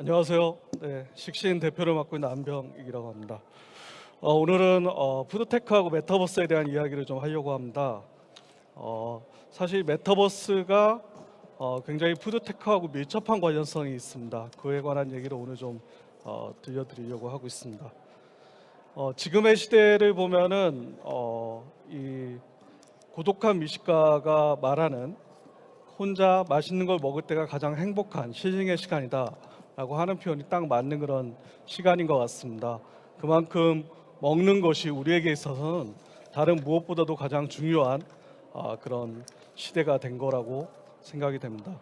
안녕하세요. 네, 식신 대표를 맡고 있는 안병익이라고 합니다. 오늘은 푸드테크하고 메타버스에 대한 이야기를 좀 하려고 합니다. 사실 메타버스가 굉장히 푸드테크하고 밀접한 관련성이 있습니다. 그에 관한 얘기를 오늘 좀 들려드리려고 하고 있습니다. 지금의 시대를 보면은 이 고독한 미식가가 말하는 혼자 맛있는 걸 먹을 때가 가장 행복한 힐링의 시간이다 라고 하는 표현이 딱 맞는 그런 시간인 것 같습니다. 그만큼 먹는 것이 우리에게 있어서는 다른 무엇보다도 가장 중요한 그런 시대가 된 거라고 생각이 됩니다.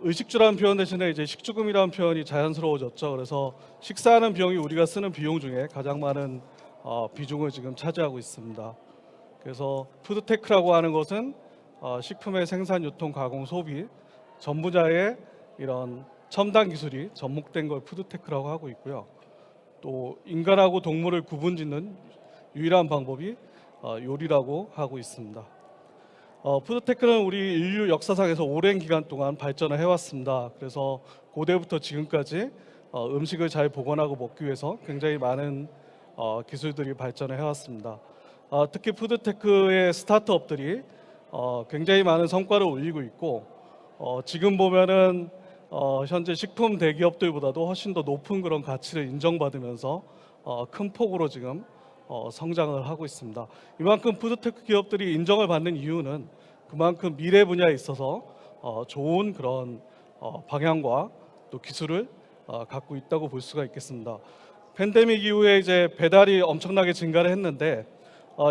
의식주라는 표현 대신에 이제 식주금이라는 표현이 자연스러워졌죠. 그래서 식사하는 비용이 우리가 쓰는 비용 중에 가장 많은 비중을 지금 차지하고 있습니다. 그래서 푸드테크라고 하는 것은 식품의 생산, 유통, 가공, 소비 전부자의 이런 첨단 기술이 접목된 걸 푸드테크라고 하고 있고요. 또 인간하고 동물을 구분짓는 유일한 방법이 요리라고 하고 있습니다. 푸드테크는 우리 인류 역사상에서 오랜 기간 동안 발전을 해왔습니다. 그래서 고대부터 지금까지 음식을 잘 보관하고 먹기 위해서 굉장히 많은 기술들이 발전을 해왔습니다. 특히 푸드테크의 스타트업들이 굉장히 많은 성과를 올리고 있고 지금 보면은 현재 식품 대기업들보다도 훨씬 더 높은 그런 가치를 인정받으면서 큰 폭으로 지금 성장을 하고 있습니다. 이만큼 푸드테크 기업들이 인정을 받는 이유는 그만큼 미래 분야에 있어서 좋은 그런 방향과 또 기술을 갖고 있다고 볼 수가 있겠습니다. 팬데믹 이후에 이제 배달이 엄청나게 증가를 했는데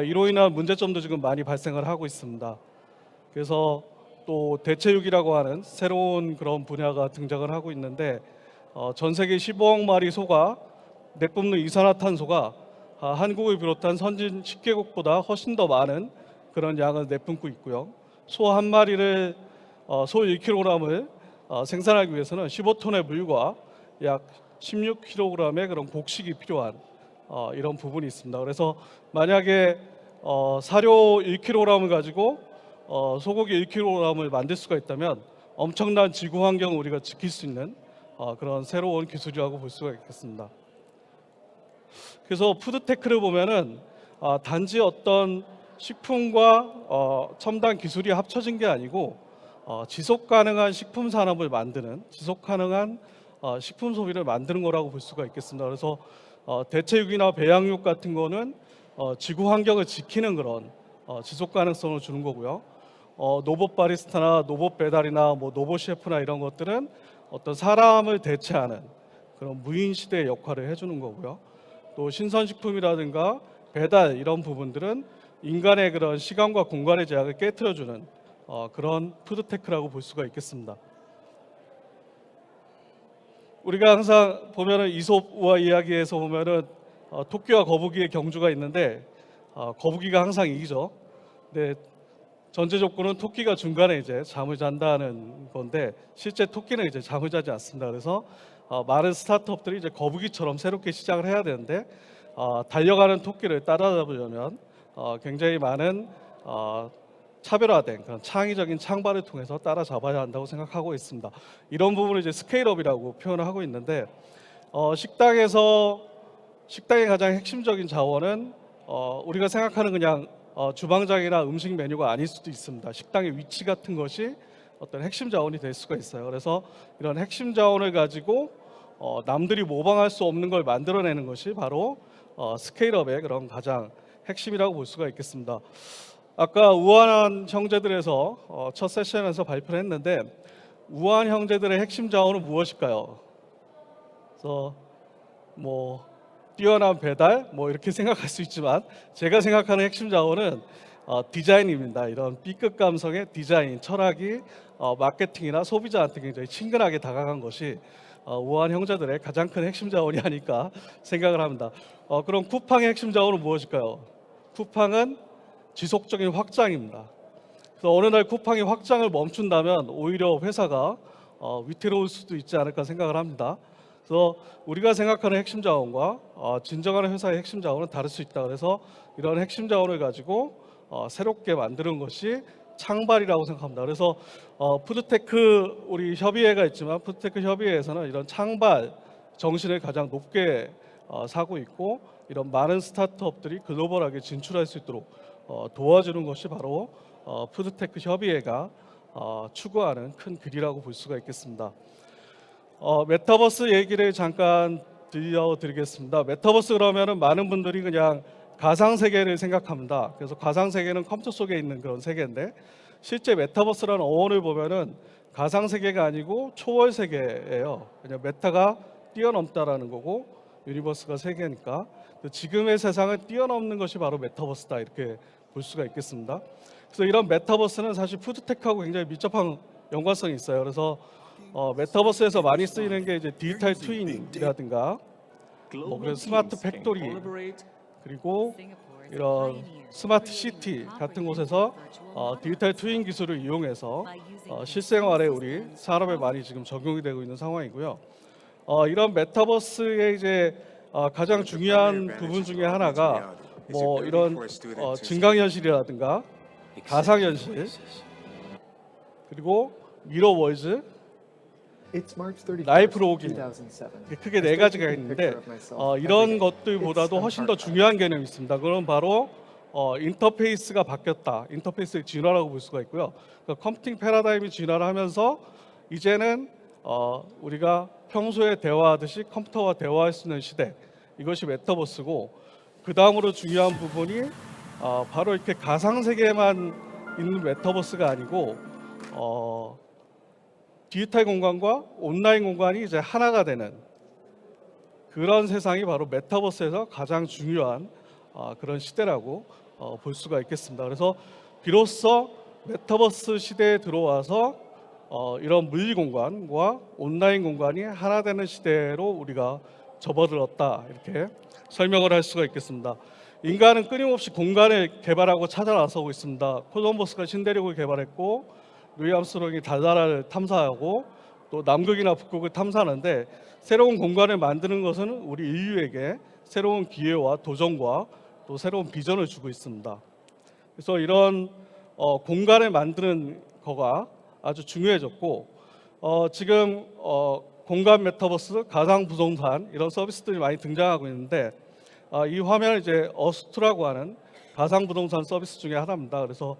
이로 인한 문제점도 지금 많이 발생을 하고 있습니다. 그래서 또 대체육이라고 하는 새로운 그런 분야가 등장을 하고 있는데 전 세계 15억 마리 소가 내뿜는 이산화탄소가 한국을 비롯한 선진 10개국보다 훨씬 더 많은 그런 양을 내뿜고 있고요. 소 한 마리를 소 1kg을 생산하기 위해서는 15톤의 물과 약 16kg의 그런 곡식이 필요한 이런 부분이 있습니다. 그래서 만약에 사료 1kg을 가지고 소고기 1kg을 만들 수가 있다면 엄청난 지구 환경을 우리가 지킬 수 있는 그런 새로운 기술이라고 볼 수가 있겠습니다. 그래서 푸드테크를 보면은 단지 어떤 식품과 첨단 기술이 합쳐진 게 아니고 지속 가능한 식품 산업을 만드는 지속 가능한 식품 소비를 만드는 거라고 볼 수가 있겠습니다. 그래서 대체육이나 배양육 같은 거는 지구 환경을 지키는 그런 지속 가능성을 주는 거고요. 로봇 바리스타나 로봇 배달이나 뭐 로봇 셰프나 이런 것들은 어떤 사람을 대체하는 그런 무인 시대의 역할을 해주는 거고요. 또 신선식품이라든가 배달 이런 부분들은 인간의 그런 시간과 공간의 제약을 깨트려주는 그런 푸드테크라고 볼 수가 있겠습니다. 우리가 항상 보면은 이솝 이야기에서 보면은 토끼와 거북이의 경주가 있는데 거북이가 항상 이기죠. 근데 전제 조건은 토끼가 중간에 이제 잠을 잔다는 건데 실제 토끼는 이제 잠을 자지 않습니다. 그래서 많은 스타트업들이 이제 거북이처럼 새롭게 시작을 해야 되는데 달려가는 토끼를 따라잡으려면 굉장히 많은 차별화된 그런 창의적인 창발을 통해서 따라잡아야 한다고 생각하고 있습니다. 이런 부분을 이제 스케일업이라고 표현을 하고 있는데 식당의 가장 핵심적인 자원은 우리가 생각하는 그냥 주방장이나 음식 메뉴가 아닐 수도 있습니다. 식당의 위치 같은 것이 어떤 핵심 자원이 될 수가 있어요. 그래서 이런 핵심 자원을 가지고 남들이 모방할 수 없는 걸 만들어내는 것이 바로 스케일업의 그런 가장 핵심이라고 볼 수가 있겠습니다. 아까 우한 형제들에서 첫 세션에서 발표를 했는데 우한 형제들의 핵심 자원은 무엇일까요? 그래서 뭐 뛰어난 배달 뭐 이렇게 생각할 수 있지만 제가 생각하는 핵심 자원은 디자인입니다. 이런 B급 감성의 디자인, 철학이 마케팅이나 소비자한테 굉장히 친근하게 다가간 것이 우한 형제들의 가장 큰 핵심 자원이 아닐까 생각을 합니다. 그럼 쿠팡의 핵심 자원은 무엇일까요? 쿠팡은 지속적인 확장입니다. 그래서 어느 날 쿠팡이 확장을 멈춘다면 오히려 회사가 위태로울 수도 있지 않을까 생각을 합니다. 그래서 우리가 생각하는 핵심 자원과 진정한 회사의 핵심 자원은 다를 수 있다. 그래서 이런 핵심 자원을 가지고 새롭게 만드는 것이 창발이라고 생각합니다. 그래서 푸드테크 우리 협의회가 있지만 푸드테크 협의회에서는 이런 창발 정신을 가장 높게 사고 있고 이런 많은 스타트업들이 글로벌하게 진출할 수 있도록 도와주는 것이 바로 푸드테크 협의회가 추구하는 큰 길이라고 볼 수가 있겠습니다. 메타버스 얘기를 잠깐 들려드리겠습니다. 메타버스 그러면은 많은 분들이 그냥 가상 세계를 생각합니다. 그래서 가상 세계는 컴퓨터 속에 있는 그런 세계인데 실제 메타버스라는 어원을 보면은 가상 세계가 아니고 초월 세계예요. 그냥 메타가 뛰어넘다라는 거고 유니버스가 세계니까 지금의 세상을 뛰어넘는 것이 바로 메타버스다 이렇게 볼 수가 있겠습니다. 그래서 이런 메타버스는 사실 푸드테크하고 굉장히 밀접한 연관성이 있어요. 그래서 메타버스에서 많이 쓰이는 게 이제 디지털 트윈이라든가 그래서 스마트 팩토리 그리고 이런 스마트 시티 같은 곳에서 디지털 트윈 기술을 이용해서 실생활에 우리 산업에 많이 지금 적용이 되고 있는 상황이고요. 이런 메타버스의 이제 가장 중요한 부분 중에 하나가 뭐 이런 증강현실이라든가 가상현실 그리고 미러월즈 라이프 로깅 크게 네 가지가 있는데 이런 것들보다도 훨씬 더 중요한 개념이 있습니다. 그건 바로 인터페이스가 바뀌었다. 인터페이스의 진화라고 볼 수가 있고요. 그러니까 컴퓨팅 패러다임이 진화를 하면서 이제는 우리가 평소에 대화하듯이 컴퓨터와 대화할 수 있는 시대 이것이 메타버스고 그 다음으로 중요한 부분이 바로 이렇게 가상세계에만 있는 메타버스가 아니고 디지털 공간과 온라인 공간이 이제 하나가 되는 그런 세상이 바로 메타버스에서 가장 중요한 그런 시대라고 볼 수가 있겠습니다. 그래서 비로소 메타버스 시대에 들어와서 이런 물리 공간과 온라인 공간이 하나 되는 시대로 우리가 접어들었다 이렇게 설명을 할 수가 있겠습니다. 인간은 끊임없이 공간을 개발하고 찾아 나서고 있습니다. 콜럼버스가 신대륙을 개발했고 루이 암스트롱이 달나라를 탐사하고 또 남극이나 북극을 탐사하는데 새로운 공간을 만드는 것은 우리 인류에게 새로운 기회와 도전과 또 새로운 비전을 주고 있습니다. 그래서 이런 공간을 만드는 거가 아주 중요해졌고 지금 공간 메타버스, 가상 부동산 이런 서비스들이 많이 등장하고 있는데 이 화면은 이제 어스트라고 하는 가상 부동산 서비스 중에 하나입니다. 그래서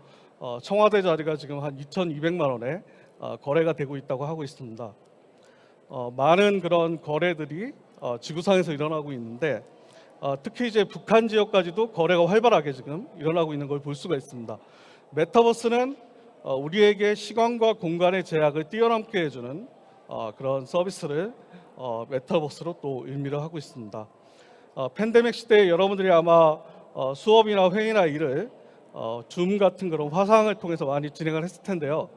청와대 자리가 지금 한 2,200만 원에 거래가 되고 있다고 하고 있습니다. 많은 그런 거래들이 지구상에서 일어나고 있는데 특히 이제 북한 지역까지도 거래가 활발하게 지금 일어나고 있는 걸 볼 수가 있습니다. 메타버스는 우리에게 시간과 공간의 제약을 뛰어넘게 해주는 그런 서비스를 메타버스로 또 의미를 하고 있습니다. 팬데믹 시대에 여러분들이 아마 수업이나 회의나 일을 줌 같은 그런 화상을 통해서 많이 진행을 했을 텐데요.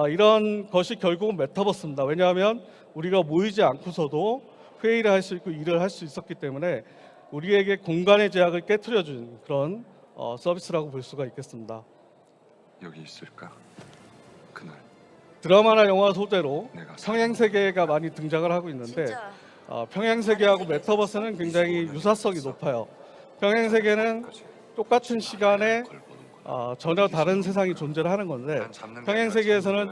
이런 것이 결국은 메타버스입니다. 왜냐하면 우리가 모이지 않고서도 회의를 할 수 있고 일을 할 수 있었기 때문에 우리에게 공간의 제약을 깨트려준 그런 서비스라고 볼 수가 있겠습니다. 여기 있을까? 그날 드라마나 영화 소재로 평행세계가 많이 등장을 하고 있는데 평행세계하고 메타버스는 굉장히 유사성이 높아요. 평행세계는 똑같은 시간에 전혀 다른 세상이 존재를 하는 건데 평행세계에서는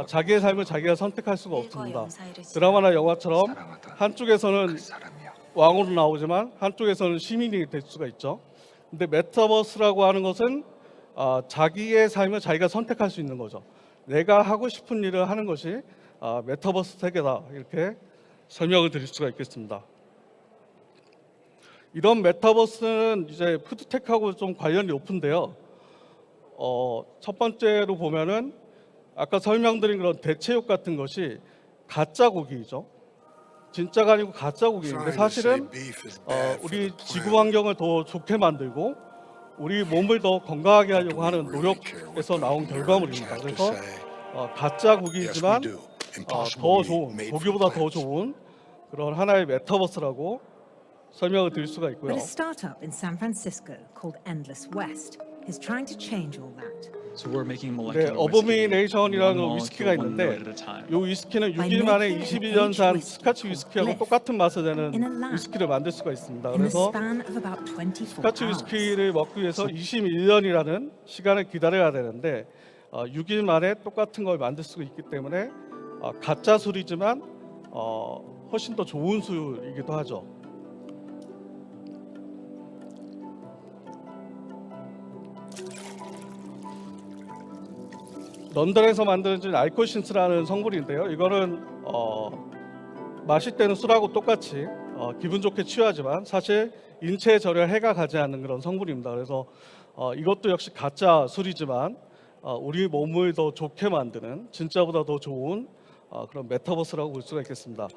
자기의 삶을 자기가 선택할 수가 없습니다. 드라마나 영화처럼 한쪽에서는 왕으로 나오지만 한쪽에서는 시민이 될 수가 있죠. 근데 메타버스라고 하는 것은 자기의 삶을 자기가 선택할 수 있는 거죠. 내가 하고 싶은 일을 하는 것이 메타버스 세계다 이렇게 설명을 드릴 수가 있겠습니다. 이런 메타버스는 이제 푸드테크하고 좀 관련이 높은데요. 첫 번째로 보면은 아까 설명드린 그런 대체육 같은 것이 가짜 고기죠. 진짜가 아니고 가짜 고기인데 사실은 우리 지구 환경을 더 좋게 만들고 우리 몸을 더 건강하게 하려고 하는 노력에서 나온 결과물입니다. 그래서 가짜 고기이지만 더 좋은 고기보다 더 좋은 그런 하나의 메타버스라고 설명을 드릴 수가 있고요. But a startup in San Francisco called Endless West is trying to change all that. So we're making 네, molecular whiskey, 어버미네이션이라는 one 위스키가 molecule, one 있는데 note at a time. 이 위스키는 6일 만에 21년산 스카치 위스키하고 똑같은 맛을 내는 위스키를 만들 수가 있습니다. In the 그래서 span of about 24 스카치 hours. 위스키를 먹기 위해서 21년이라는 시간을 기다려야 되는데 6일 만에 똑같은 걸 만들 수 있기 때문에 가짜 술이지만 훨씬 더 좋은 술이기도 하죠. 런던에서 만들어진 알코신스라는 성분인데요. 이거는 마실 때는 술하고 똑같이 기분 좋게 취하지만 사실 인체에 전혀 해가 가지 않는 그런 성분입니다. 그래서 이것도 역시 가짜 술이지만 우리 몸을 더 좋게 만드는 진짜보다 더 좋은 그런 메타버스라고 볼 수가 있겠습니다.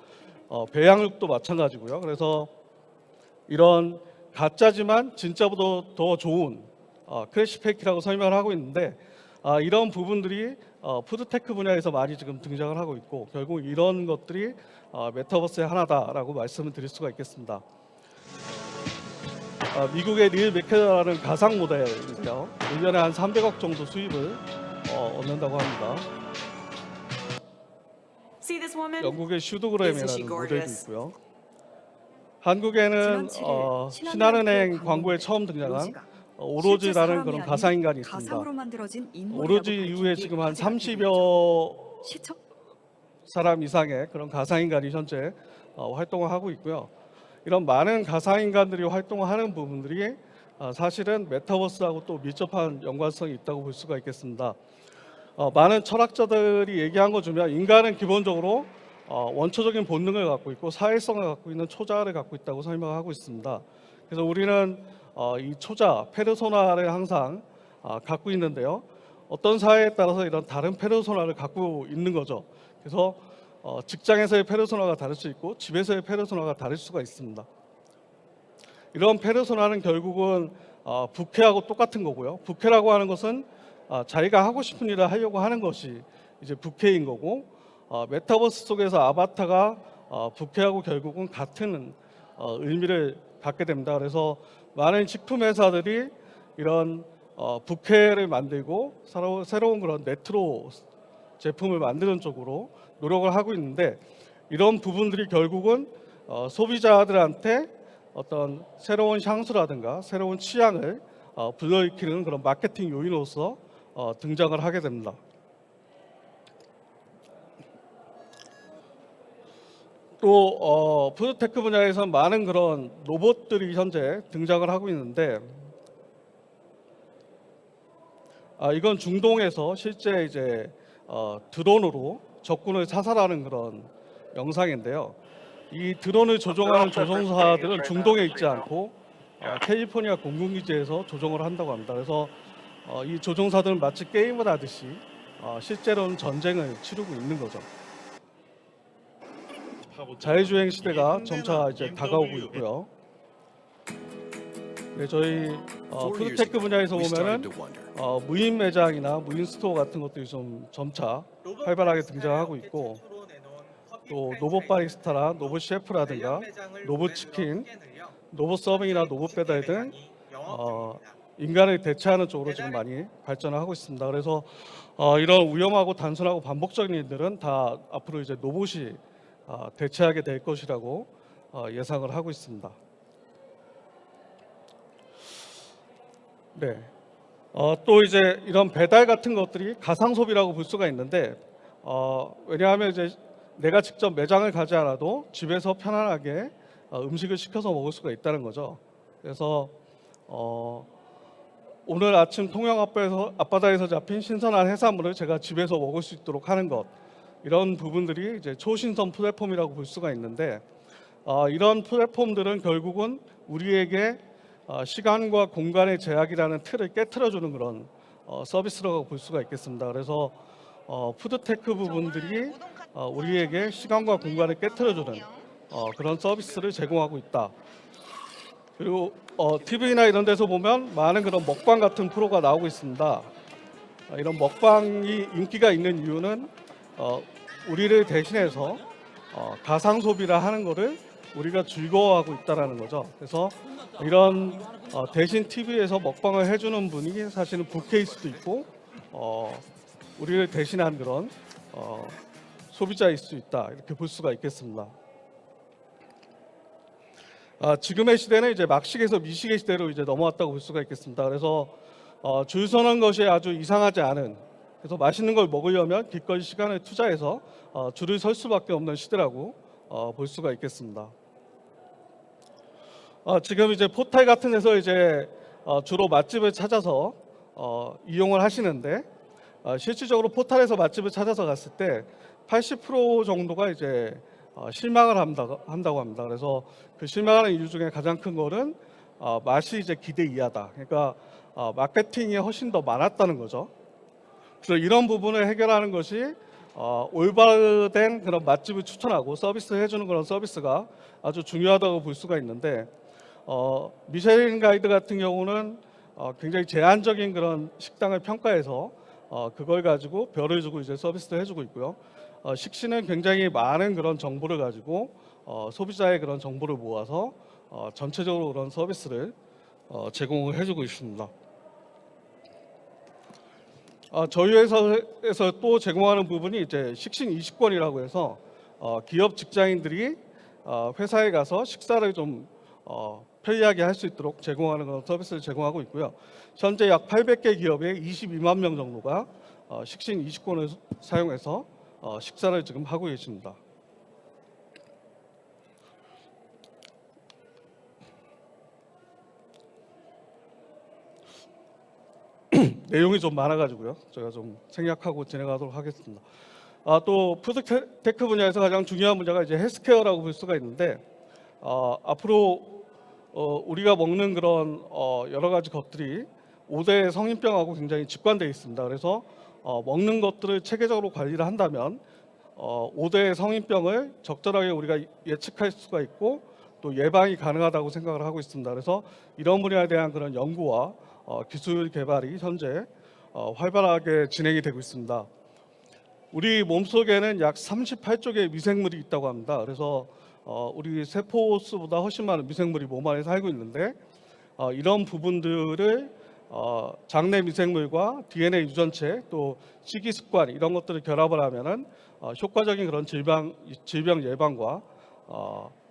배양육도 마찬가지고요. 그래서 이런 가짜지만 진짜보다 더 좋은 크래시페이크라고 설명을 하고 있는데 이런 부분들이 푸드테크 분야에서 많이 지금 등장을 하고 있고 결국 이런 것들이 메타버스의 하나다라고 말씀을 드릴 수가 있겠습니다. 미국의 릴 맥케라는 가상 모델인데요. 1년에 한 300억 정도 수입을 얻는다고 합니다. See this woman? 영국의 Isn't 슈드그램이라는 she 모델도 gorgeous? 있고요. 한국에는 지난 7일 신한은행 광고에 처음 등장한 오로지가 오로지라는 실제 사람이 그런 아닌 가상인간이 있습니다. 가상으로 만들어진 인물이라고 오로지 밝힌 이후에 뒤 지금 한 화제가 되고 30여 있죠. 시청 사람 이상의 그런 가상인간이 현재 활동을 하고 있고요. 이런 많은 가상인간들이 활동을 하는 부분들이 사실은 메타버스하고 또 밀접한 연관성이 있다고 볼 수가 있겠습니다. 많은 철학자들이 얘기한 거 중에 인간은 기본적으로 원초적인 본능을 갖고 있고 사회성을 갖고 있는 초자를 갖고 있다고 설명하고 있습니다. 그래서 우리는 이 초자, 페르소나를 항상 갖고 있는데요. 어떤 사회에 따라서 이런 다른 페르소나를 갖고 있는 거죠. 그래서 직장에서의 페르소나가 다를 수 있고 집에서의 페르소나가 다를 수가 있습니다. 이런 페르소나는 결국은 부캐하고 똑같은 거고요. 부캐라고 하는 것은 자기가 하고 싶은 일을 하려고 하는 것이 이제 부캐인 거고 메타버스 속에서 아바타가 부캐하고 결국은 같은 의미를 갖게 됩니다. 그래서 많은 식품 회사들이 이런 부캐를 만들고 새로운 그런 레트로 제품을 만드는 쪽으로 노력을 하고 있는데 이런 부분들이 결국은 소비자들한테 어떤 새로운 향수라든가 새로운 취향을 불러일으키는 그런 마케팅 요인으로서 등장을 하게 됩니다. 또 푸드테크 분야에서 많은 그런 로봇들이 현재 등장을 하고 있는데 이건 중동에서 실제 이제 드론으로 적군을 사살하는 그런 영상인데요. 이 드론을 조종하는 조종사들은 중동에 있지 않고 캘리포니아 공군기지에서 조종을 한다고 합니다. 그래서 이 조종사들은 마치 게임을 하듯이 실제로는 전쟁을 치르고 있는 거죠. 자율주행 시대가 점차 이제 다가오고 있고요. 네, 저희 푸드테크 분야에서 보면은 무인 매장이나 무인 스토어 같은 것들이 좀 점차 활발하게 등장하고 있고 또 로봇 바리스타나 로봇 셰프라든가 로봇 치킨, 로봇 서빙이나 로봇 배달 등 인간을 대체하는 쪽으로 지금 많이 발전을 하고 있습니다. 그래서 이런 위험하고 단순하고 반복적인 일들은 다 앞으로 이제 로봇이 대체하게 될 것이라고 예상을 하고 있습니다. 네. 또 이제 이런 배달 같은 것들이 가상 소비라고 볼 수가 있는데 왜냐하면 이제 내가 직접 매장을 가지 않아도 집에서 편안하게 음식을 시켜서 먹을 수가 있다는 거죠. 그래서 오늘 아침 통영 앞바다에서 잡힌 신선한 해산물을 제가 집에서 먹을 수 있도록 하는 것, 이런 부분들이 이제 초신선 플랫폼이라고 볼 수가 있는데 이런 플랫폼들은 결국은 우리에게 시간과 공간의 제약이라는 틀을 깨트려주는 그런 서비스라고 볼 수가 있겠습니다. 그래서 푸드테크 부분들이 우리에게 시간과 공간을 깨트려주는 그런 서비스를 제공하고 있다. 그리고 TV나 이런 데서 보면 많은 그런 먹방 같은 프로가 나오고 있습니다. 이런 먹방이 인기가 있는 이유는 우리를 대신해서 가상 소비라 하는 것을 우리가 즐거워하고 있다라는 거죠. 그래서 이런 대신 TV에서 먹방을 해주는 분이 사실은 부캐일 수도 있고 우리를 대신한 그런 소비자일 수 있다, 이렇게 볼 수가 있겠습니다. 지금의 시대는 이제 막식에서 미식의 시대로 이제 넘어왔다고 볼 수가 있겠습니다. 그래서 줄 서는 것이 아주 이상하지 않은 그래서 맛있는 걸 먹으려면 기꺼이 시간을 투자해서 줄을 설 수밖에 없는 시대라고 볼 수가 있겠습니다. 지금 이제 포탈 같은 데서 이제 주로 맛집을 찾아서 이용을 하시는데 실질적으로 포탈에서 맛집을 찾아서 갔을 때 80% 정도가 이제 실망을 한다고 합니다. 그래서 그 실망하는 이유 중에 가장 큰 거는 맛이 이제 기대 이하다. 그러니까 마케팅이 훨씬 더 많았다는 거죠. 그래서 이런 부분을 해결하는 것이 올바른 그런 맛집을 추천하고 서비스를 해주는 그런 서비스가 아주 중요하다고 볼 수가 있는데 미쉐린 가이드 같은 경우는 굉장히 제한적인 그런 식당을 평가해서 그걸 가지고 별을 주고 이제 서비스를 해주고 있고요. 식신은 굉장히 많은 그런 정보를 가지고 소비자의 그런 정보를 모아서 전체적으로 그런 서비스를 제공을 해주고 있습니다. 저희 회사에서 또 제공하는 부분이 이제 식신 이식권이라고 해서 기업 직장인들이 회사에 가서 식사를 좀 편리하게 할 수 있도록 제공하는 그런 서비스를 제공하고 있고요. 현재 약 800개 기업의 22만 명 정도가 식신 이식권을 사용해서 식사를 지금 하고 계십니다. 내용이 좀 많아가지고요. 제가 좀 생략하고 진행하도록 하겠습니다. 또 푸드테크 분야에서 가장 중요한 분야가 이제 헬스케어라고 볼 수가 있는데 앞으로 우리가 먹는 그런 여러 가지 것들이 5대 성인병하고 굉장히 직관되어 있습니다. 그래서 먹는 것들을 체계적으로 관리를 한다면 5대 성인병을 적절하게 우리가 예측할 수가 있고 또 예방이 가능하다고 생각을 하고 있습니다. 그래서 이런 분야에 대한 그런 연구와 기술 개발이 현재 활발하게 진행이 되고 있습니다. 우리 몸속에는 약 38조 개의 미생물이 있다고 합니다. 그래서 우리 세포수보다 훨씬 많은 미생물이 몸 안에 살고 있는데 이런 부분들을 장내 미생물과 DNA 유전체 또 식이 습관 이런 것들을 결합을 하면은 효과적인 그런 질병 예방과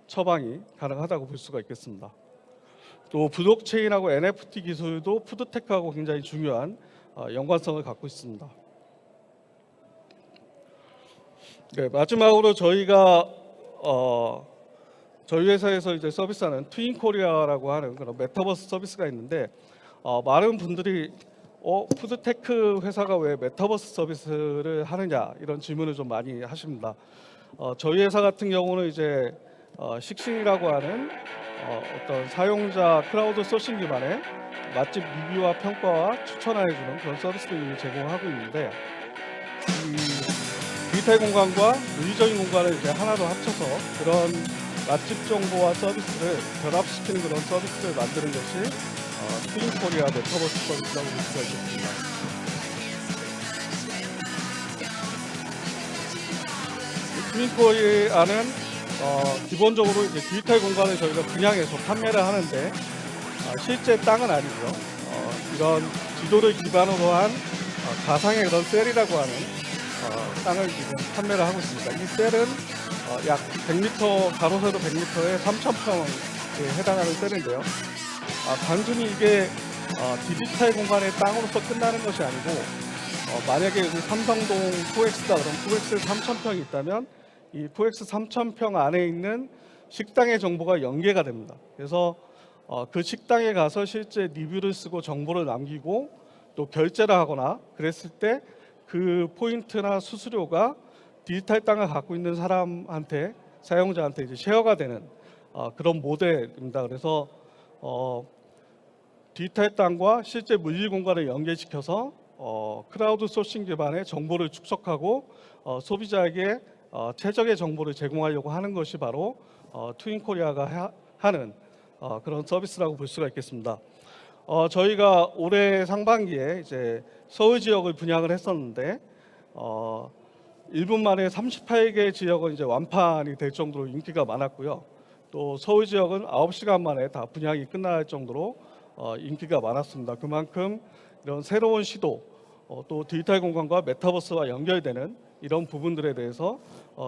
처방이 가능하다고 볼 수가 있겠습니다. 또 블록체인하고 NFT 기술도 푸드테크하고 굉장히 중요한 연관성을 갖고 있습니다. 네, 마지막으로 저희가 저희 회사에서 이제 서비스하는 트윈코리아라고 하는 그런 메타버스 서비스가 있는데 많은 분들이 푸드테크 회사가 왜 메타버스 서비스를 하느냐 이런 질문을 좀 많이 하십니다. 저희 회사 같은 경우는 이제 식신이라고 하는 어떤 사용자 크라우드 소싱 기반의 맛집 리뷰와 평가와 추천해주는 그런 서비스를 제공하고 있는데 이 디지털 공간과 물리적인 공간을 이제 하나로 합쳐서 그런 맛집 정보와 서비스를 결합시키는 그런 서비스를 만드는 것이 트윈코리아 메타버스 서비스라고 볼 수가 있습니다. 트윈코리아는 기본적으로 이제 디지털 공간을 저희가 분양해서 판매를 하는데 실제 땅은 아니고요. 이런 지도를 기반으로 한 가상의 그런 셀이라고 하는 땅을 지금 판매를 하고 있습니다. 이 셀은 약 100m 가로세로 100m에 3,000평에 해당하는 셀인데요. 단순히 이게 디지털 공간의 땅으로서 끝나는 것이 아니고 만약에 여기 삼성동 코엑스다 그럼 코엑스 3,000평이 있다면 이 코엑스 3,000평 안에 있는 식당의 정보가 연계가 됩니다. 그래서 그 식당에 가서 실제 리뷰를 쓰고 정보를 남기고 또 결제를 하거나 그랬을 때 그 포인트나 수수료가 디지털 땅을 갖고 있는 사람한테 사용자한테 이제 쉐어가 되는 그런 모델입니다. 그래서 디지털 땅과 실제 물리 공간을 연계시켜서 크라우드 소싱 기반의 정보를 축적하고 소비자에게 최적의 정보를 제공하려고 하는 것이 바로 트윈코리아가 하는 그런 서비스라고 볼 수가 있겠습니다. 저희가 올해 상반기에 이제 서울 지역을 분양을 했었는데 1분 만에 38개 지역은 이제 완판이 될 정도로 인기가 많았고요. 또 서울 지역은 9시간 만에 다 분양이 끝날 정도로 인기가 많았습니다. 그만큼 이런 새로운 시도 또 디지털 공간과 메타버스와 연결되는 이런 부분들에 대해서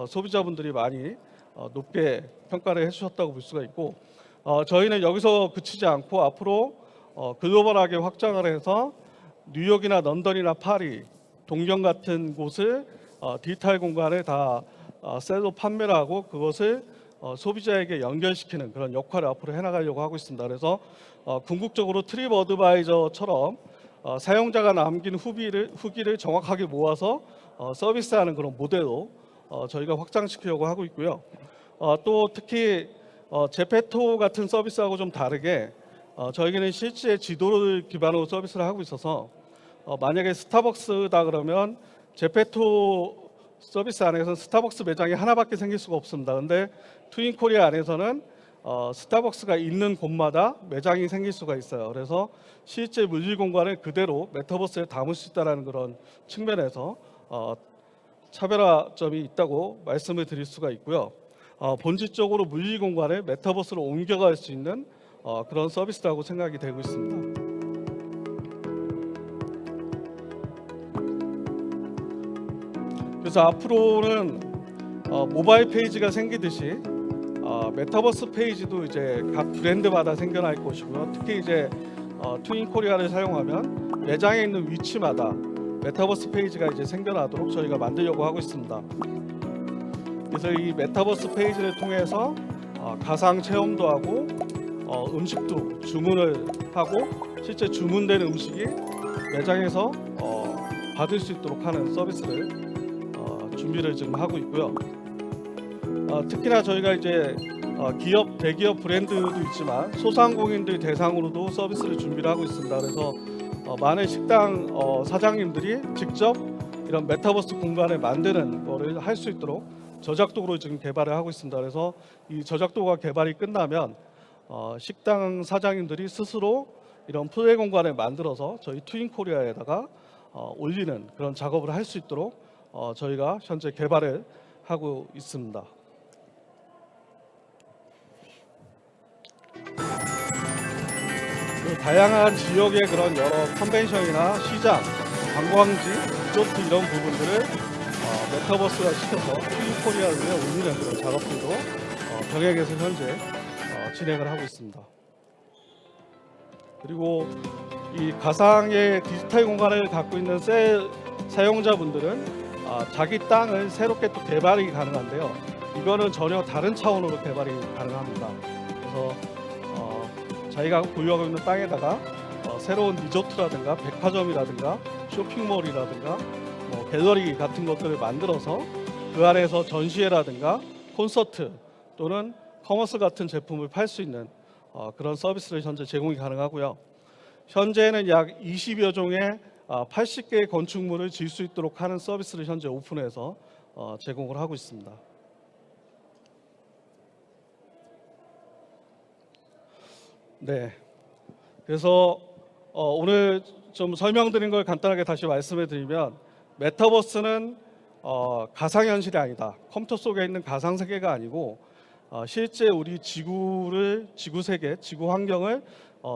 소비자분들이 많이 높게 평가를 해주셨다고 볼 수가 있고 저희는 여기서 그치지 않고 앞으로 글로벌하게 확장을 해서 뉴욕이나 런던이나 파리 동경 같은 곳을 디지털 공간에 다 셀로 판매를 하고 그것을 소비자에게 연결시키는 그런 역할을 앞으로 해나가려고 하고 있습니다. 그래서 궁극적으로 트립 어드바이저처럼 사용자가 남긴 후기를 정확하게 모아서 서비스하는 그런 모델로 저희가 확장시키려고 하고 있고요. 또 특히 제페토 같은 서비스하고 좀 다르게 저희는 실제 지도를 기반으로 서비스를 하고 있어서 만약에 스타벅스다 그러면 제페토 서비스 안에서는 스타벅스 매장이 하나밖에 생길 수가 없습니다. 근데 트윈코리아 안에서는 스타벅스가 있는 곳마다 매장이 생길 수가 있어요. 그래서 실제 물리 공간을 그대로 메타버스에 담을 수 있다는 그런 측면에서 차별화점이 있다고 말씀을 드릴 수가 있고요. 본질적으로 물리 공간을 메타버스로 옮겨갈 수 있는 그런 서비스라고 생각이 되고 있습니다. 그래서 앞으로는 모바일 페이지가 생기듯이 메타버스 페이지도 이제 각 브랜드마다 생겨날 것이고요. 특히 이제 트윈코리아를 사용하면 매장에 있는 위치마다 메타버스 페이지가 이제 생겨나도록 저희가 만들려고 하고 있습니다. 그래서 이 메타버스 페이지를 통해서 가상 체험도 하고 음식도 주문을 하고 실제 주문된 음식이 매장에서 받을 수 있도록 하는 서비스를 준비를 지금 하고 있고요. 특히나 저희가 이제 기업, 대기업 브랜드도 있지만 소상공인들 대상으로도 서비스를 준비를 하고 있습니다. 그래서 많은 식당 사장님들이 직접 이런 메타버스 공간을 만드는 거를 할 수 있도록 저작도로 지금 개발을 하고 있습니다. 그래서 이 저작도가 개발이 끝나면 식당 사장님들이 스스로 이런 플레이 공간을 만들어서 저희 트윈코리아에다가 올리는 그런 작업을 할 수 있도록 저희가 현재 개발을 하고 있습니다. 다양한 지역의 그런 여러 컨벤션이나 시장, 관광지, 리조트 이런 부분들을 메타버스화 시켜서 트윈코리아를 위해 올리는 그런 작업들도 병행해서 현재 진행을 하고 있습니다. 그리고 이 가상의 디지털 공간을 갖고 있는 사용자분들은 자기 땅을 새롭게 또 개발이 가능한데요. 이거는 전혀 다른 차원으로 개발이 가능합니다. 그래서 자기가 보유하고 있는 땅에다가 새로운 리조트라든가 백화점이라든가 쇼핑몰이라든가 갤러리 같은 것들을 만들어서 그 안에서 전시회라든가 콘서트 또는 커머스 같은 제품을 팔 수 있는 그런 서비스를 현재 제공이 가능하고요. 현재는 약 20여 종의 80개의 건축물을 지을 수 있도록 하는 서비스를 현재 오픈해서 제공을 하고 있습니다. 네, 그래서 오늘 좀 설명드린 걸 간단하게 다시 말씀해 드리면 메타버스는 가상현실이 아니다. 컴퓨터 속에 있는 가상세계가 아니고 실제 우리 지구 세계, 지구 환경을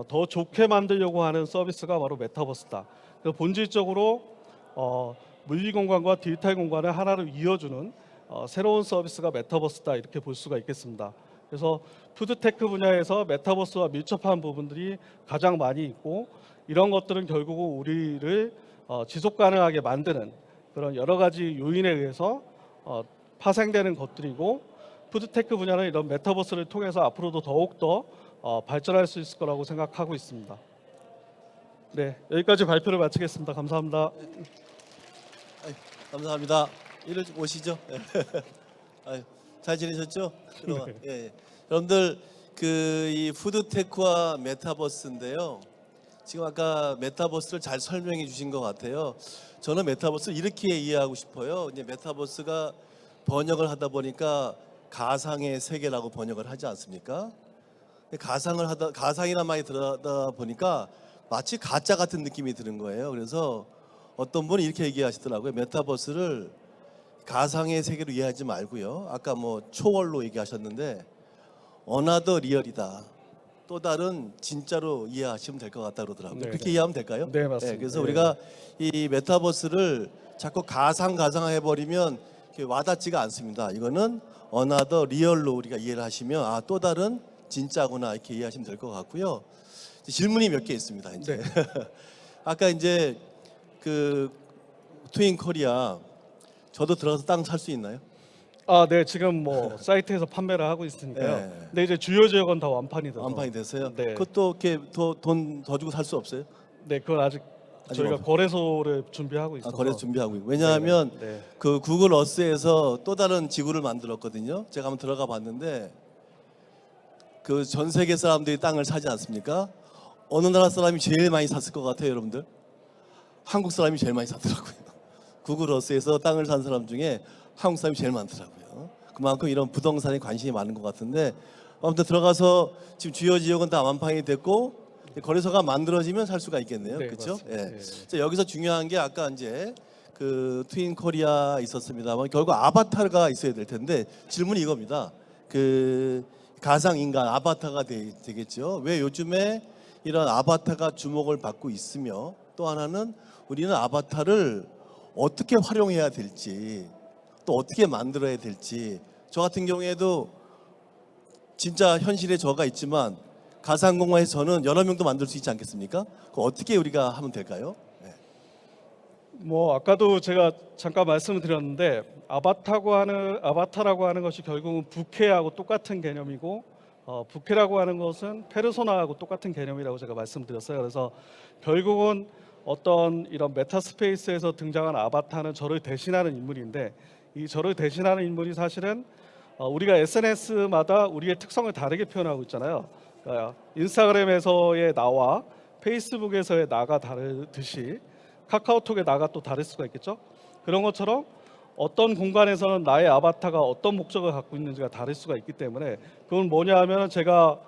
더 좋게 만들려고 하는 서비스가 바로 메타버스다. 그래서 본질적으로 물리 공간과 디지털 공간을 하나로 이어주는 새로운 서비스가 메타버스다 이렇게 볼 수가 있겠습니다. 그래서 푸드테크 분야에서 메타버스와 밀접한 부분들이 가장 많이 있고 이런 것들은 결국 우리를 지속 가능하게 만드는 그런 여러 가지 요인에 의해서 파생되는 것들이고 푸드테크 분야는 이런 메타버스를 통해서 앞으로도 더욱더 발전할 수 있을 거라고 생각하고 있습니다. 네, 여기까지 발표를 마치겠습니다. 감사합니다. 감사합니다. 이리 좀 오시죠. 잘 지내셨죠? 네. 예. 여러분들 이 푸드테크와 메타버스인데요. 지금 아까 메타버스를 잘 설명해 주신 것 같아요. 저는 메타버스를 이렇게 이해하고 싶어요. 이제 메타버스가 번역을 하다 보니까 가상의 세계라고 번역을 하지 않습니까? 가상이란 말이 들어다 보니까 마치 가짜 같은 느낌이 드는 거예요. 그래서 어떤 분이 이렇게 얘기하시더라고요. 메타버스를 가상의 세계로 이해하지 말고요. 아까 초월로 얘기하셨는데 어나더 리얼이다. 또 다른 진짜로 이해하시면 될 것 같다 그러더라고요. 네, 그렇게 네. 이해하면 될까요? 네, 맞습니다. 그래서 네. 우리가 이 메타버스를 자꾸 가상해 버리면 와닿지가 않습니다. 이거는 어나더 리얼로 우리가 이해를 하시면 또 다른 진짜구나 이렇게 이해하시면 될 것 같고요. 질문이 몇 개 있습니다. 이제 네. 아까 이제 트윈 코리아 저도 들어가서 땅 살 수 있나요? 아, 네, 지금 뭐 사이트에서 판매를 하고 있으니까요. 네. 근데 이제 주요 지역은 다 완판이 돼서. 완판이 됐어요? 네. 그것도 이렇게 돈 더 주고 살 수 없어요? 네, 그건 아직 저희가 없어요. 거래소를 준비하고 있어서. 거래소 준비하고 있고. 왜냐하면 네. 그 구글 어스에서 또 다른 지구를 만들었거든요. 제가 한번 들어가 봤는데 그 전 세계 사람들이 땅을 사지 않습니까? 어느 나라 사람이 제일 많이 샀을 것 같아요, 여러분들? 한국 사람이 제일 많이 샀더라고요. 구글 어스에서 땅을 산 사람 중에 한국 사람이 제일 많더라고요. 그만큼 이런 부동산에 관심이 많은 것 같은데 아무튼 들어가서 지금 주요 지역은 다 완판이 됐고 거래소가 만들어지면 살 수가 있겠네요. 네, 그렇죠? 맞습니다. 예. 네. 자, 여기서 중요한 게 아까 이제 그 트윈 코리아 있었습니다만 결국 아바타가 있어야 될 텐데 질문이 이겁니다. 그 가상 인간 아바타가 되겠죠. 왜 요즘에 이런 아바타가 주목을 받고 있으며 또 하나는 우리는 아바타를 어떻게 활용해야 될지 또 어떻게 만들어야 될지 저 같은 경우에도 진짜 현실에 저가 있지만 가상공간에서 저는 여러 명도 만들 수 있지 않겠습니까? 그 어떻게 우리가 하면 될까요? 네. 뭐 아까도 제가 잠깐 말씀을 드렸는데 아바타라고 하는 것이 결국은 부캐하고 똑같은 개념이고 부캐라고 하는 것은 페르소나하고 똑같은 개념이라고 제가 말씀드렸어요. 그래서 결국은 어떤 이런 메타스페이스에서 등장한 아바타는 저를 대신하는 인물인데 이 저를 대신하는 인물이 사실은 우리가 SNS마다 우리의 특성을 다르게 표현하고 있잖아요. 그러니까 인스타그램에서의 나와 페이스북에서의 나가 다르듯이 카카오톡의 나가 또 다를 수가 있겠죠. 그런 것처럼 어떤 공간에서는 나의 아바타가 어떤 목적을 갖고 있는지가 다를 수가 있기 때문에 그건 뭐냐 하면 제가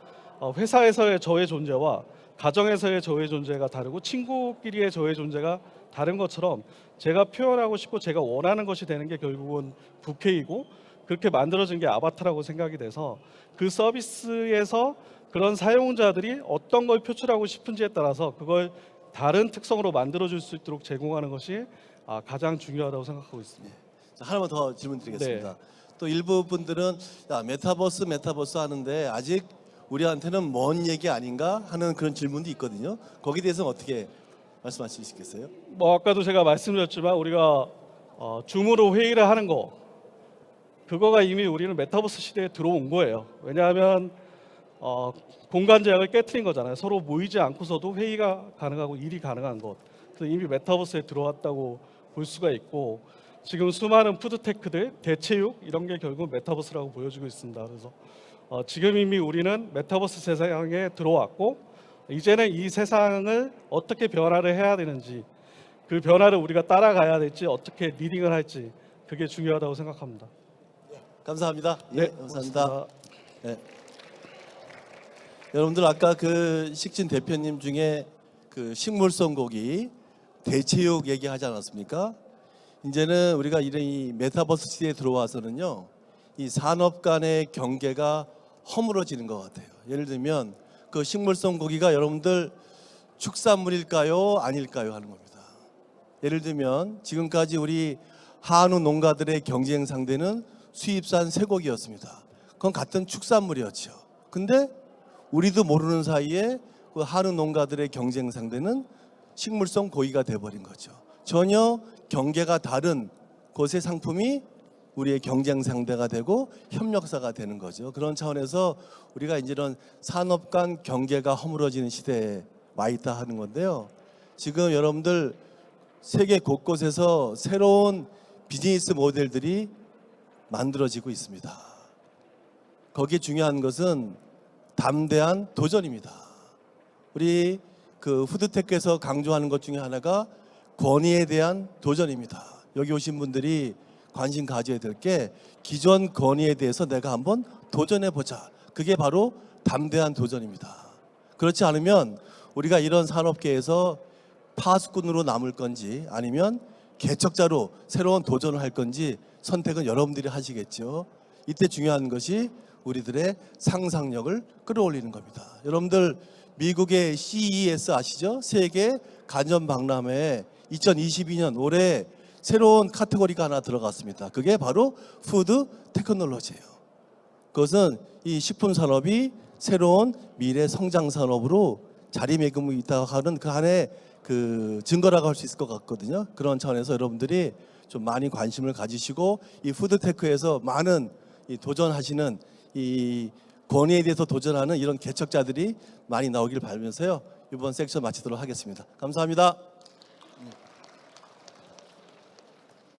회사에서의 저의 존재와 가정에서의 저의 존재가 다르고 친구끼리의 저의 존재가 다른 것처럼 제가 표현하고 싶고 제가 원하는 것이 되는 게 결국은 부캐이고 그렇게 만들어진 게 아바타라고 생각이 돼서 그 서비스에서 그런 사용자들이 어떤 걸 표출하고 싶은지에 따라서 그걸 다른 특성으로 만들어줄 수 있도록 제공하는 것이 가장 중요하다고 생각하고 있습니다. 자, 하나만 더 질문 드리겠습니다. 네. 또 일부 분들은 야, 메타버스 하는데 아직 우리한테는 먼 얘기 아닌가 하는 그런 질문도 있거든요. 거기에 대해서는 어떻게 말씀하실 수 있겠어요? 뭐 아까도 제가 말씀드렸지만 우리가 줌으로 회의를 하는 거 그거가 이미 우리는 메타버스 시대에 들어온 거예요. 왜냐하면 공간 제약을 깨트린 거잖아요. 서로 모이지 않고서도 회의가 가능하고 일이 가능한 것. 그래서 이미 메타버스에 들어왔다고 볼 수가 있고 지금 수많은 푸드테크들, 대체육 이런 게 결국 메타버스라고 보여지고 있습니다. 그래서 지금 이미 우리는 메타버스 세상에 들어왔고 이제는 이 세상을 어떻게 변화를 해야 되는지 그 변화를 우리가 따라가야 될지 어떻게 리딩을 할지 그게 중요하다고 생각합니다. 감사합니다. 네, 예, 감사합니다. 고맙습니다. 네. 여러분들 아까 그 식진 대표님 중에 그 식물성 고기 대체육 얘기하지 않았습니까? 이제는 우리가 이런 이 메타버스 시대에 들어와서는요, 이 산업 간의 경계가 허물어지는 것 같아요. 예를 들면 그 식물성 고기가 여러분들 축산물일까요, 아닐까요 하는 겁니다. 예를 들면 지금까지 우리 한우 농가들의 경쟁 상대는 수입산 쇠고기였습니다. 그건 같은 축산물이었죠. 근데 우리도 모르는 사이에 그 한우 농가들의 경쟁 상대는 식물성 고기가 돼버린 거죠. 전혀 경계가 다른 곳의 상품이 우리의 경쟁 상대가 되고 협력사가 되는 거죠. 그런 차원에서 우리가 이제 이런 산업 간 경계가 허물어지는 시대에 와 있다 하는 건데요. 지금 여러분들 세계 곳곳에서 새로운 비즈니스 모델들이 만들어지고 있습니다. 거기에 중요한 것은 담대한 도전입니다. 우리 그 푸드테크에서 강조하는 것 중에 하나가 권위에 대한 도전입니다. 여기 오신 분들이 관심 가져야 될 게 기존 권위에 대해서 내가 한번 도전해 보자. 그게 바로 담대한 도전입니다. 그렇지 않으면 우리가 이런 산업계에서 파수꾼으로 남을 건지 아니면 개척자로 새로운 도전을 할 건지 선택은 여러분들이 하시겠죠. 이때 중요한 것이 우리들의 상상력을 끌어올리는 겁니다. 여러분들 미국의 CES 아시죠? 세계 간접박람회에 2022년 올해 새로운 카테고리가 하나 들어갔습니다. 그게 바로 푸드 테크놀로지예요. 그것은 이 식품 산업이 새로운 미래 성장 산업으로 자리매김이 있다고 하는 그 안에 그 증거라고 할 수 있을 것 같거든요. 그런 차원에서 여러분들이 좀 많이 관심을 가지시고 이 푸드테크에서 많은 이 도전하시는 이 권위에 대해서 도전하는 이런 개척자들이 많이 나오길 바라면서요. 이번 섹션 마치도록 하겠습니다. 감사합니다.